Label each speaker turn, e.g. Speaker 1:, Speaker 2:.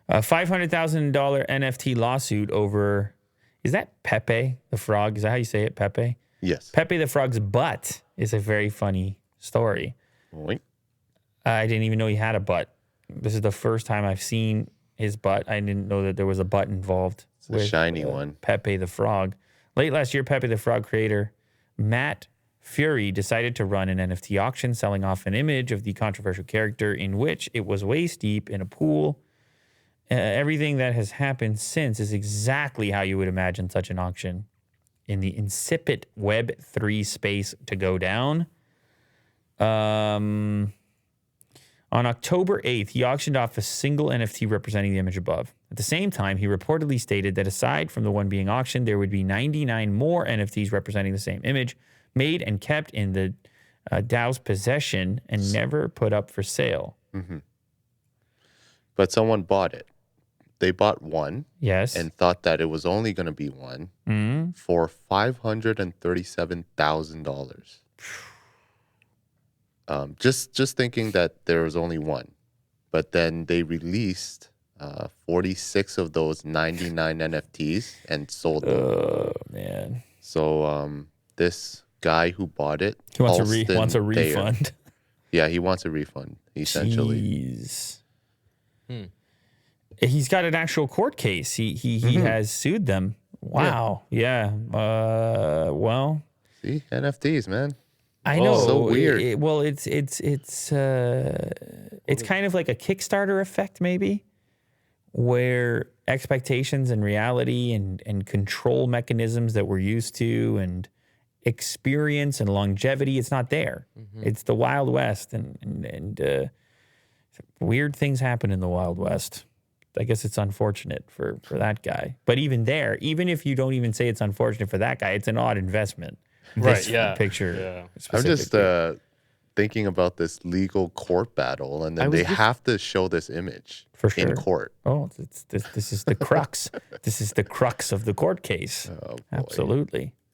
Speaker 1: A $500,000 NFT lawsuit over, is that Pepe the Frog? Is that how you say it, Pepe?
Speaker 2: Yes.
Speaker 1: Pepe the Frog's butt is a very funny story.
Speaker 2: Oink.
Speaker 1: I didn't even know he had a butt. This is the first time I've seen his butt. I didn't know that there was a butt involved.
Speaker 2: It's a shiny one.
Speaker 1: Pepe the Frog. Late last year, Pepe the Frog creator Matt Fury decided to run an NFT auction selling off an image of the controversial character in which it was waist deep in a pool. Everything that has happened since is exactly how you would imagine such an auction in the insipid Web3 space to go down. On October 8th, he auctioned off a single NFT representing the image above. At the same time, he reportedly stated that aside from the one being auctioned, there would be 99 more NFTs representing the same image made and kept in the DAO's possession and never put up for sale.
Speaker 2: Mm-hmm. But someone bought it. They bought one.
Speaker 1: Yes.
Speaker 2: And thought that it was only going to be one for $537,000. Just thinking that there was only one. But then they released 46 of those 99 NFTs and sold them.
Speaker 1: Oh, man.
Speaker 2: So this guy who bought it,
Speaker 1: he wants a refund.
Speaker 2: Yeah, he wants a refund, essentially.
Speaker 1: Jeez. He's got an actual court case. He has sued them. Wow. Yeah. Well.
Speaker 2: See, NFTs, man.
Speaker 1: I know.
Speaker 2: So weird.
Speaker 1: It's kind of like a Kickstarter effect, maybe, where expectations and reality and control mechanisms that we're used to and experience and longevity, it's not there. It's the Wild West, and weird things happen in the Wild West. I guess it's unfortunate for that guy. But even there, even if you don't even say it's unfortunate for that guy, it's an odd investment.
Speaker 3: Right, yeah.
Speaker 1: Picture.
Speaker 3: Yeah.
Speaker 2: I'm just thinking about this legal court battle, and then they have to show this image in court.
Speaker 1: Oh, this is the crux. This is the crux of the court case.
Speaker 2: Oh, boy.
Speaker 1: Absolutely.